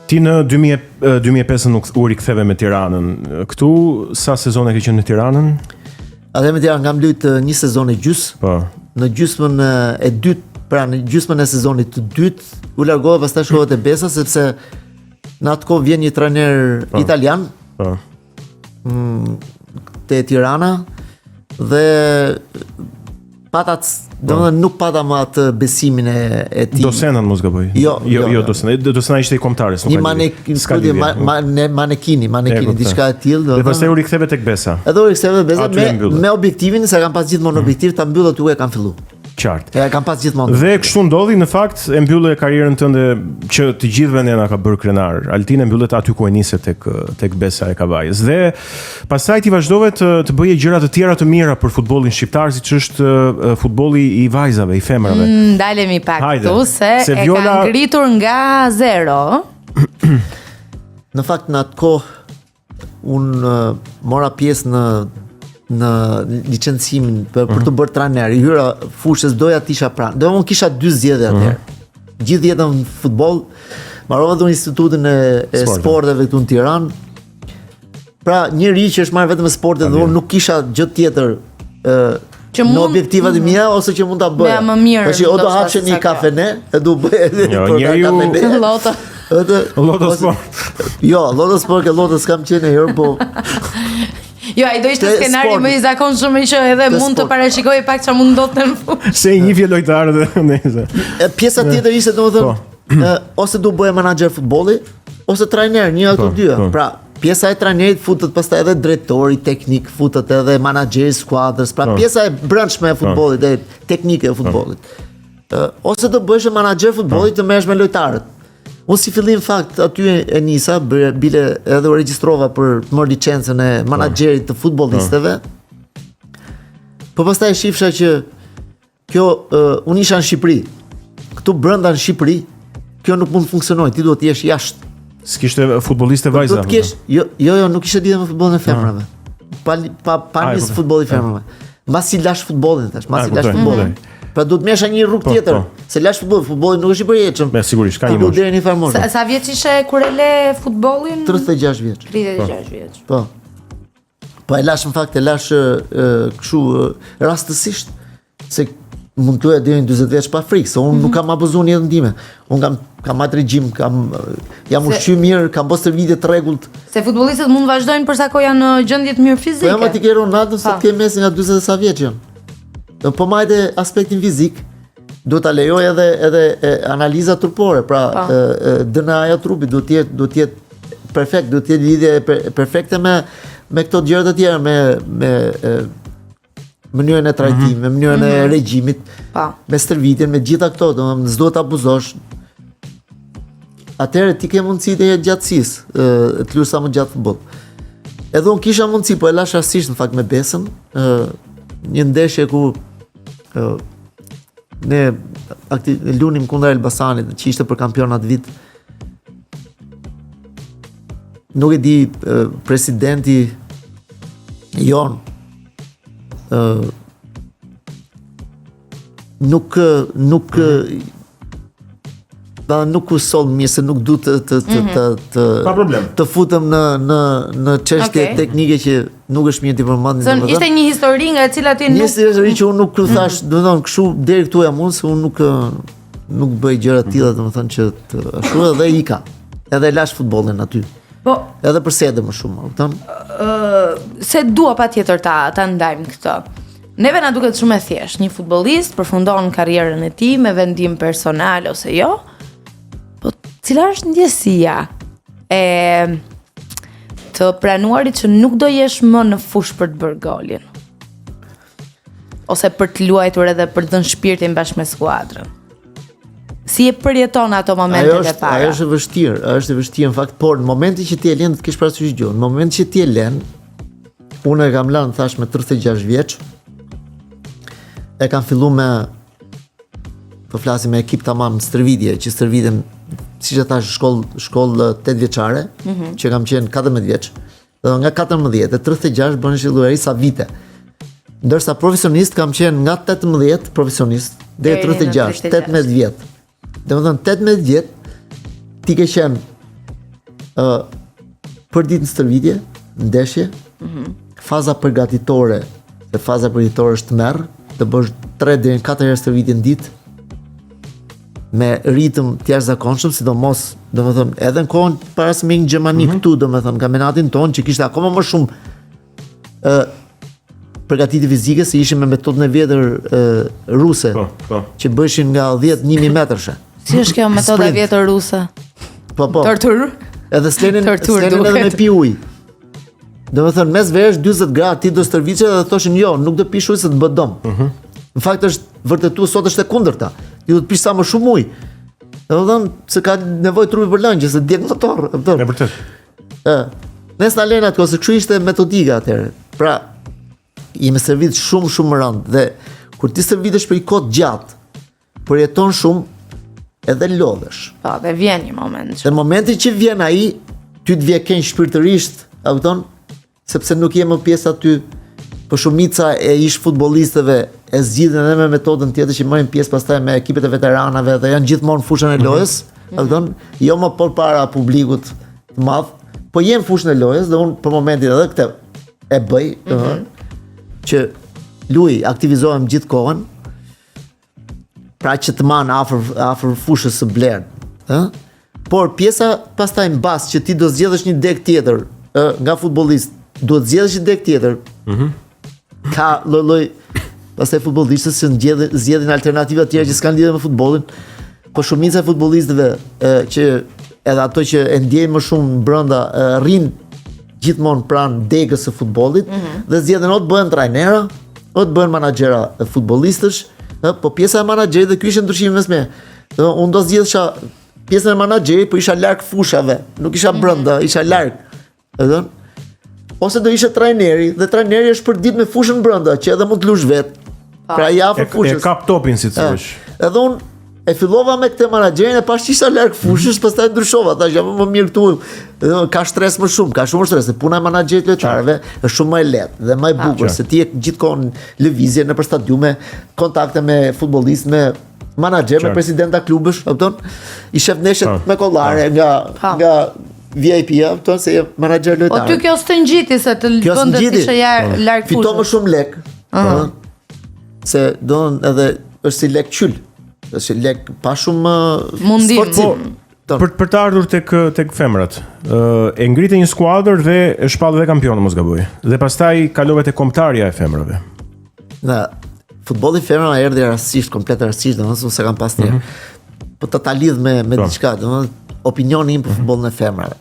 Ti në 2005 nuk u riktheve me Tiranën. Këtu sa sezone ke qenë në Tiranën? Atë me Tiranën kam luajtur një sezon e gjys. Po. Në gjysmën e dytë, pra në gjysmën e sezonit të dytë, u largova pastaj shkova te Besa sepse në atë kohë vjen një trajner italian. Po. Te Tirana dhe domethënë nuk pata më atë besimin e tij. Dosenan mos gaboj. Jo, Dosena. Dosena ishte i kombëtares, nuk ka lidhje. Manekini, diçka e tillë. Dhe pastaj u riktheve tek Besa. Edhe u riktheve Besa me objektivin se kam pas gjithmonë objektiv ta mbyll aty ku e kam filluar. Qartë. E kam pas gjithmonë. Dhe kështu ndodhi në fakt e mbyllë karrierën tënde që të gjithëve ne na ka bërë krenar. Altin e mbyllet aty ku e nisi tek Besa e Kavajës. Dhe pastaj ti vazhdove të bëje gjëra të tjera të mira për futbollin shqiptar, siç është futbolli i vajzave, i femrave. Ndalemi pak këtu se Viola... e ka ngritur nga 0. Në fakt në atë kohë unë mora pjesë në licencimin për të bërë trajner, i hyra fushës, doja të isha pranë. Unë kisha 2 zgjedhje atëherë. Gjithë jetën në futboll, mbarova në institutin e sporteve këtu në Tiranë. Pra, njëri që është marrë vetëm sportet dhe unë nuk kisha gjë tjetër në objektivat e mia ose që mund ta bëja. Tash o do hapshe një kafene, e do bëj kafene. Loto sport. Jo, loto sport që loto s'kam qenë herë, po jo, ai do ishte skenari më i zakonshëm që edhe mund të parashikojë pak çfarë mund ndodhte në fund. Se i njihje lojtarët dhe nëse. Pjesa tjetër ishte domethënë ose do bëje menaxher futbolli ose trajner, një ato dy. Pra, pjesa e trajnerit futet pastaj edhe drejtori teknik, futet edhe menaxheri skuadrës. Pra, pjesa e brendshme e futbollit, e teknike e futbollit. Ose do bëhesh menaxher futbollit të merresh me lojtarët. Unë si fillim fakt aty e nisa, bile edhe u regjistrova për të marrë licencën e menaxherit të futbollistëve. Po pastaj shifsha që kjo unë isha në Shqipëri. Këtu brenda në Shqipëri, kjo nuk mund të funksionojë, ti duhet të jesh jashtë. S'kishte futbollistë vajza. Jo, nuk ishte lidhje me futbollin e femrave. Pa nis futbolli i femrave. Mbasi lash futbollin tash, pra do të mesha një rrugë tjetër. Se lash futbolli nuk është i përjetshëm. Me sigurisht, ka një moshë. Deri në farmosh. Sa vjeç ishe kur e le futbollin? 36 vjeç. 36 vjeç. Po. Po e lash në fakt kështu rastësisht se mund të deri në 40 vjeç pa frikë, se unë nuk kam abuzuar në jetën time. Unë kam atë regjim, jam ushqyer mirë, kam bërë stërvitje të rregullt. Se futbollistët mund vazhdojnë për sa kohë janë në gjendje të mirë fizike. Po jam aty ke Ronaldo se të mesin nga 40 sa vjeç janë. Po majte aspektin fizik, do ta lejoj edhe analiza trupore, pra DNA-ja e trupit do të jetë perfekt, do të jetë lidhje perfekte me këto gjëra të tjera, me mënyrën e trajtimit, me mënyrën e regjimit, me stërvitjen, me gjitha këto, domethënë s'do të abuzosh. Atëherë ti ke mundësi të jetë gjatësisë, të luash sa më gjatë futboll. Edhe unë kisha mundësi, po e lash rastësisht në fakt me Besën, një ndeshje ku ne lunim kundër Elbasanit, që ishte për kampionat vit. Nuk e di presidenti jon nuk u sol mirë se nuk du të futem në çështje teknike që nuk është mirë të përmendim. Ishte një histori nga e cila ti nuk... Një histori që unë nuk thash, domethënë kështu deri këtu jam unë, se unë nuk bëj gjëra të tilla, domethënë që ashtu edhe ika. Edhe lash futbollin aty. Po, edhe përsëri më shumë, kupton? Se dua patjetër ta ndajmë këtë. Neve na duket shumë e thjeshtë, një futbollist përfundon karrierën e tij me vendim personal ose jo. Po, cila është ndjesia e të pranuarit që nuk do jesh më në fushë për të bërë golin? Ose për të luajtur edhe për të dhënë shpirtin bashkë me skuadrën? Si e përjeton ato momentet e para? Ajo është e vështirë në fakt, por në momentin që ti e lën të kesh parasysh gjë. Në momentin që ti e lën, unë e kam lënë thash me 36 vjeç. E kam filluar me po flasim me ekip tamam stërvitje, që stërviten siç e thash shkollë 8 vjeçare, që kam qenë 14 vjeç. Dhe nga 14 e 36 bën zhvilluari sa vite. Ndërsa profesionist kam qenë nga 18 profesionist deri 36, 18 vjet. Domethënë 18 vjet ti ke qenë për ditën e stërvitje, ndeshje, faza përgatitore, dhe faza përgatitore është merr, të bësh 3 deri në 4 herë stërvitje në ditë, me ritëm të jashtëzakonshëm, sidomos, domethënë, edhe në kohën para se me një Gjermani këtu, domethënë, kampionatin tonë që kishte akoma më shumë përgatitje fizike se ishin me metodën e vjetër ruse, që bëshin nga 10-1000 metrëshe. Si është kjo metoda e vjetër ruse? Po. Tortur? Edhe slenin edhe me pi ujë. Domethënë mes verës 40 gradë ti do stërviçe dhe thoshin jo, nuk do pish ujë se të bë dëm. Në fakt është vërtetuar sot është e kundërta. Ti do të pish sa më shumë ujë. Domethënë se ka nevojë trupi për lëngje, se djeg motor, e kupton? E vërtet. Nes na lën atë ose kështu ishte metodika atëherë. Pra, jemi servit shumë më rënd dhe kur ti servitesh për një kohë gjatë, përjeton shumë edhe lodhesh. Po, dhe vjen një moment. Në momentin që vjen ai, ty të vjen kënj shpirtërisht, a kupton? Sepse nuk je më pjesë aty, për shumica e ish futbollistëve e zgjidhen edhe me metodën tjetër që marrin pjesë pastaj me ekipet e veteranave dhe janë gjithmonë në fushën e lojës, a kupton? Jo më përpara publikut të madh, po jem në fushën e lojës dhe unë për momentin edhe këtë e bëj, që luaj, aktivizohem gjithë kohën, pra që të man afër fushës së blerë, por pjesa pastaj mbas që ti do zgjedhësh një dek tjetër, nga futbollist, duhet zgjedhësh një dek tjetër. Ka lloj pastaj futbollistët që zgjedhin alternativa të tjera që s'kan lidhje me futbollin, po shumica e futbollistëve që edhe ato që e ndjejnë më shumë brenda rrin gjithmonë pranë degës së futbollit dhe zgjedhin o të bëhen trajnera, o të bëhen menaxhera e futbollistësh, po pjesa e menaxherit dhe ky ishte ndryshimi mes me. Unë do zgjedhsha pjesën e menaxherit, po isha larg fushave, nuk isha brenda, isha larg. Edhe ose do ishe trajneri, dhe trajneri është për ditë me fushën brenda, që edhe mund të lush vet. Pra ja afër fushës. E kap topin si thosh. Edhe unë e fillova me këtë menaxherin e pash që isha larg fushës, pastaj ndryshova, thash jam më mirë këtu. Ka stres më shumë, ka shumë stres. Puna e menaxherit lojtarëve është shumë më e lehtë dhe më e bukur se ti je gjithkohon lëvizje nëpër stadiume, kontakte me futbollistë, me menaxher, me presidenta klubësh, e kupton? I shef neshët me kollare nga VIP-ja, tonë se je menaxher lojtar. O ty kjo s'të ngjiti se të bën të ishe larg fushës. Fiton më shumë lek. Se edhe është si lek qyl. Është lek pa shumë sforcim. Për të ardhur tek femrat, e ngritë një skuadër dhe e shpall dhe kampion, mos gaboj. Dhe pastaj kalove te kombëtarja e femrave. Na futbolli femrave erdhi rastësisht, komplet rastësisht, domethënë se kam pas tjerë. Po ta lidh me diçka, domethënë opinioni im për futbollin e femrave.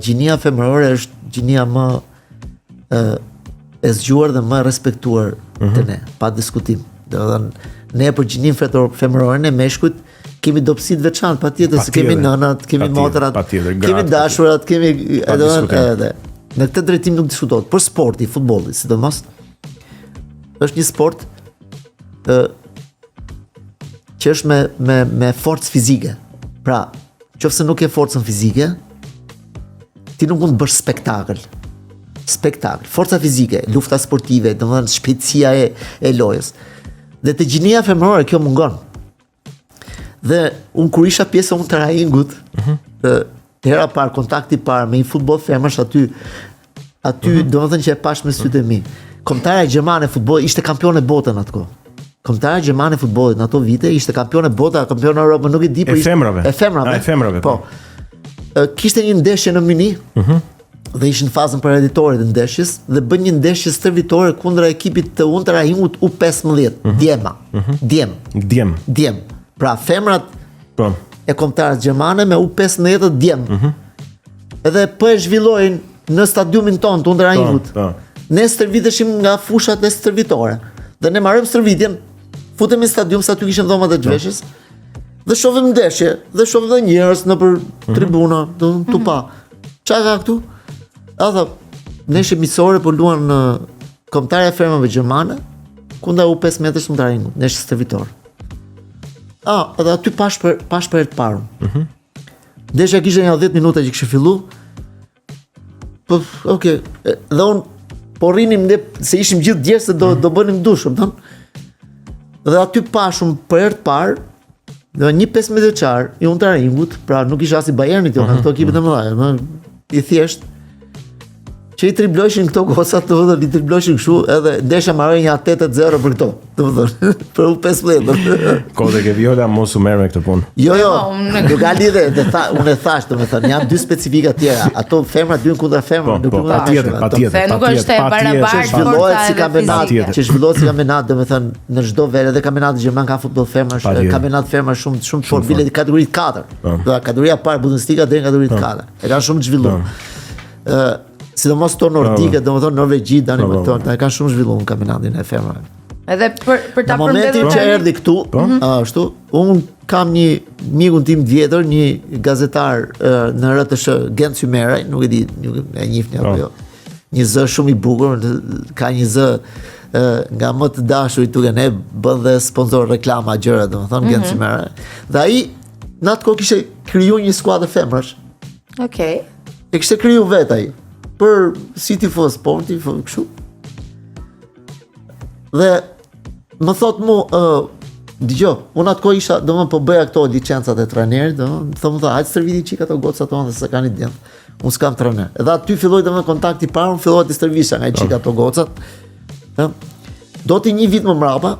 Gjinia femërore është gjinia më e zgjuar dhe më respektuar te ne, pa diskutim. Domethënë ne për gjinin femërore ne meshkujt kemi dobësi të veçantë, patjetër se kemi nënat, kemi motrat, kemi dashurat, kemi edhe në këtë drejtim nuk diskutohet. Por sporti, futbolli, sidomos është një sport që është me forcë fizike. Pra, qofse nuk ke forcën fizike, ti nuk mund të bësh spektakël. Forca fizike, lufta sportive, domethënë shpejtësia e lojës. Dhe te gjinia femërore kjo mungon. Dhe unë kur isha pjesë unë të Raingut, hera parë, kontakti parë me një futboll femësh aty domethënë që e pash me sytë e mi. Kombëtarja gjermane futboll ishte kampione botën atko. Kombëtarja gjermane futbollit në ato vite ishte kampione bota, kampione Europë, nuk e di për e femrave. Po. Kishte një ndeshje në Mini. Dhe ishin në fazën përgatitori të ndeshjes dhe bën një ndeshje stërvitore kundra ekipit të Unter Raingut U15, Djem. Pra femrat e kombëtarës gjermane me U15 Djem. Edhe po e zhvillojnë në stadiumin tonë të Unter Raingut. Ne stërviteshim nga fushat e stërvitore. Dhe ne marrëm stërvitjen, futemi në stadium sa aty kishin dhomat e zhveshjes. Dhe shohim ndeshje, dhe shohim edhe njerëz nëpër tribuna, tu pa. Çfarë ka këtu? Ata ndeshje miqësore po luan kombëtarja e femrave gjermane kundra U15 Unter Raingut, ndeshje stërvitor. Edhe aty pash për herë të parë. Ndeshja kishte një 10 minuta që kishte filluar. Po, okay. Dhe unë po rrinim ne se ishim gjithë djerë se do bënim dush, kupton? Dhe aty pashum për herë të parë Do një 15 vjeçar i Untaringut, pra nuk isha as i Bayernit, jo, këto ekipet e mëdha, më i thjesht që i triblojshin këto gocat, domethënë i triblojshin kështu, edhe desha marrë një 8-0 për këto, domethënë për U15. Kode ke Viola mos u merr me këtë punë. Jo, nuk ka lidhje, unë e thash, domethënë janë dy specifika tjera. Ato femrat byen kundër femrave, nuk mund ta Se nuk është e barabartë zhvillohet si kampionat, që zhvillohet si kampionat, domethënë në çdo vend, edhe kampionati gjerman ka futboll femrash, kampionat femrash shumë fort, bile kategori 4. Do kategoria parë Bundesliga deri në kategori 4. E kanë shumë zhvilluar. Sidomos to nordike, domethënë Norvegji, Danimarka, ata kanë shumë zhvilluar kampionatin e femrave. Edhe për ta përmbledhur. Në momentin që erdhi këtu, ashtu, un kam një mikun tim të vjetër, një gazetar në RTS, Gent Symeraj, nuk e di, nuk e njihni apo jo. Një zë shumë i bukur, ka një zë nga më të dashurit tuaj, ne bën dhe sponsor reklama gjëra, domethënë Gent Symeraj. Dhe ai në atë kohë kishte krijuar një skuadër femrash. Okej. E kishte krijuar vet ai për si tifos sporti, kështu. Dhe më thot mu, dëgjoj, unë atë kohë isha, domethënë po bëja këto licencat e trajnerit, domethënë thonë, hajtë stërviti çika ato gocat tonë se kanë djent. Unë s'kam trajner. Edhe aty filloi domethënë kontakti i parë, unë fillova të stërvisha nga çika ato gocat. Do të një vit më mbrapa,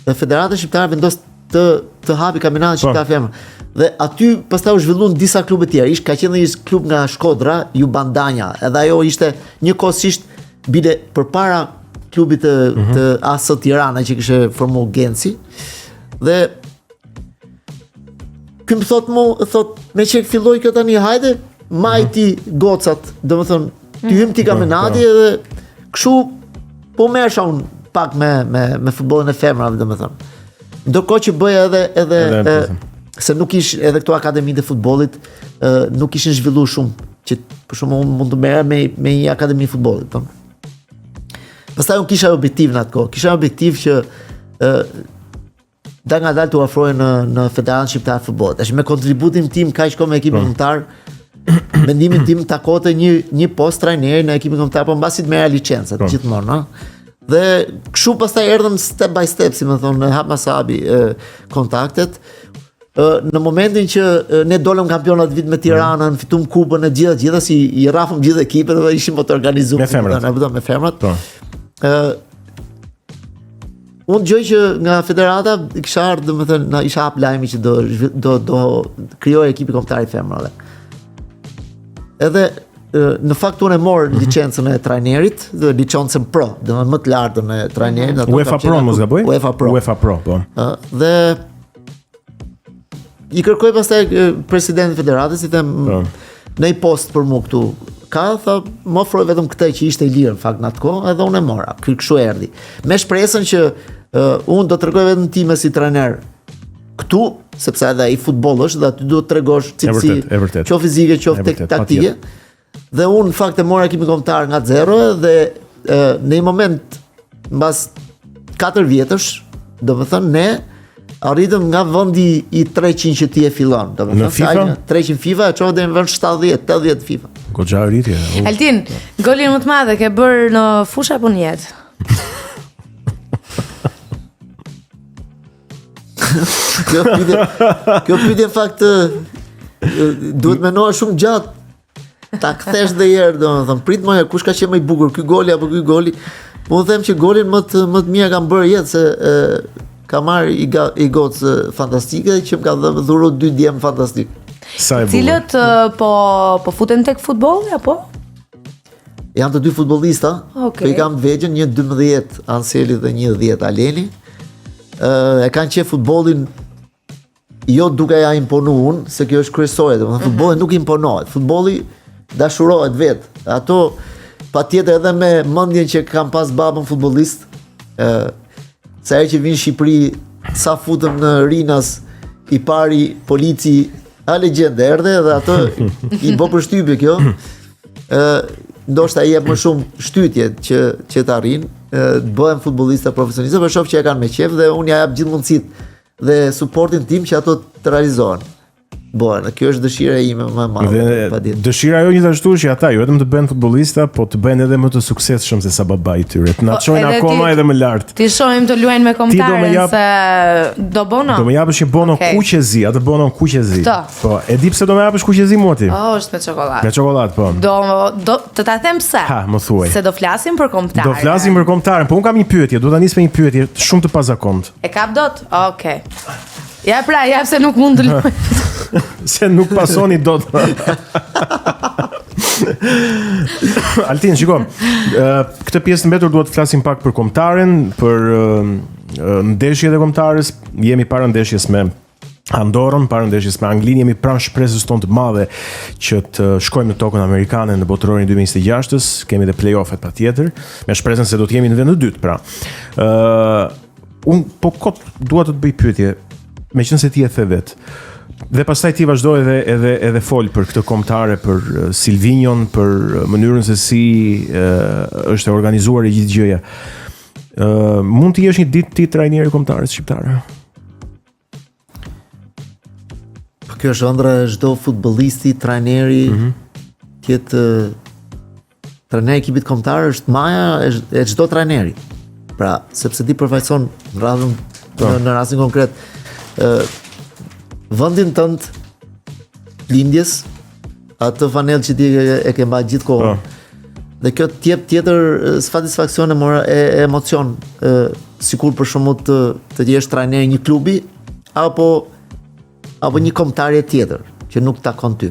dhe Federata Shqiptare vendos të hapi kampionatin shqiptar femër. Dhe aty pastaj u zhvilluan disa klube tjerë. Ka qenë një klub nga Shkodra, Ju Bandanja, edhe ajo ishte njëkohësisht bile përpara klubit të AS Tirana që kishte formuar Genci. Dhe ky më thot me çek filloi kjo tani, hajde majti gocat, domethënë ti hym ti kampionati edhe kështu po merrsha un pak me futbollin e femrave, domethënë. Ndërkohë që bëja edhe se nuk ish edhe këto akademitë e futbollit nuk ishin zhvilluar shumë, që për shembull unë mund të merra me një akademi futbollit, po. Pastaj unë kisha objektiv në atë kohë. Kisha objektiv që dalë të afrohej në Federatën Shqiptare të Futbollit. Tash me kontributin tim kaq kohë me ekipin kombëtar, mendimin tim takote një post trajneri në ekipin kombëtar, po mbasi të merra licencat gjithmonë, ëh. Dhe kështu pastaj erdhëm step by step, si më thonë, hap mas hapi kontaktet. Në momentin që ne dolëm kampionat vit me Tiranën, fitum kupën e gjitha, si i rrafëm gjithë ekipet dhe ishim të organizuar me femrat. Unë gjoj që nga federata kisha ardhur, domethënë na isha hap lajmi që do krijoj ekipi kombëtar i femrave. Edhe në fakt unë e mor licencën e trajnerit, licencën pro, domethënë më të lartën e trajnerit, UEFA Pro mos gaboj? UEFA Pro, po. Dhe i kërkoj pastaj presidentin e federatës, i them në një post për mua këtu. Ka, tha, më ofroi vetëm këtë që ishte i lirë në fakt në atë kohë, edhe unë e mora. Kështu erdhi. Me shpresën që unë do të tregoj vetëm time si trajner këtu, sepse edhe ai futboll është dhe aty duhet të tregosh cilësi, qoftë fizike, qoftë taktike. Dhe unë në fakt e mora ekipin kombëtar nga zero dhe në një moment mbas 4 vjetësh, domethënë ne arritëm nga vendi i 300 që ti e fillon, domethënë sa 300 FIFA e çova deri në vend 70-80 FIFA. Goxha rritje. Altin, golin më të madh e ke bërë në fushë apo në jetë? Kjo pyetje në fakt duhet mendoa shumë gjatë. Ta kthesh dhe herë, domethënë prit më kush ka qenë më i bukur, ky goli apo ky goli. Unë them që golin më të mirë kam bërë jetë, se ka marrë i gocë fantastike që më ka dhuru 2 djem fantastik. Cilët po futen tek futbolli apo? Janë të 2 futbollista. Okay. I kam të vegjën, një 12 Anseli dhe një 10 Aleni. E kanë qef futbollin jo duke ja imponu unë, se kjo është kryesore, domethënë futbolli nuk imponohet. Futbolli dashurohet vet. Ato patjetër edhe me mendjen që kam pas babën futbollist, sa herë që vinë në Shqipëri, sa futëm në Rinas, i pari polici, a legjende erdhe dhe ato i bë përshtypje kjo. Ndoshta i jep më shumë shtytje që të arrin, të bëhen futbollista profesionistë, për shoh që e kanë me qef dhe unë ja jap gjithë mundësitë dhe suportin tim që ato të realizohen. Kjo është dëshira ime më e madhe. Dëshira jo gjithashtu që ata jo vetëm të bëhen futbollista, po të bëhen edhe më të suksesshëm se sa babai i tyre. Të na çojnë akoma edhe më lart. Ti shohim të luajnë me kombëtarën se do bono. Do më japësh një bono kuqezi, atë bono kuqezi. Po, e di pse do më japësh kuqezi mua ti? Është me çokoladë. Me çokoladë, po. Do të ta them pse. Ha, më thuaj. Se do flasim për kombëtarën. Do flasim për kombëtarën, po un kam një pyetje, do ta nis me një pyetje shumë të pazakontë. E kap dot? Okej. Ja pra, ja se nuk mund të luaj. Se nuk pasoni dot. Altin, shiko, këtë pjesë mbetur duhet të flasim pak për kombëtaren, për ndeshjet e kombëtarës. Jemi para ndeshjes me Andorrën, para ndeshjes me Anglinë, jemi pranë shpresës tonë të madhe që të shkojmë në tokën amerikane në botrorin 2026-s, kemi dhe play-offet patjetër, me shpresën se do të jemi në vend të dytë, pra. Unë dua të bëj pyetje, meqense ti e the vet. Dhe pastaj ti vazhdo edhe fol për këtë kombëtare, për Silvinjon, për mënyrën se si është e organizuar e gjithë gjëja. Mund të jesh një ditë ti trajneri i kombëtarës shqiptare? Kjo është ëndra e çdo futbollisti, trajneri, tjetë trajneri i ekipit kombëtar është maja e çdo trajneri. Pra, sepse ti përfaqëson në rastin konkret vendin tënd lindjes, atë fanell që ti e ke mbajtur gjithë kohën. Dhe kjo të jep tjetër satisfaksion e emocion, sikur për shembull të jesh trajner një klubi apo një kombëtar tjetër që nuk takon ty.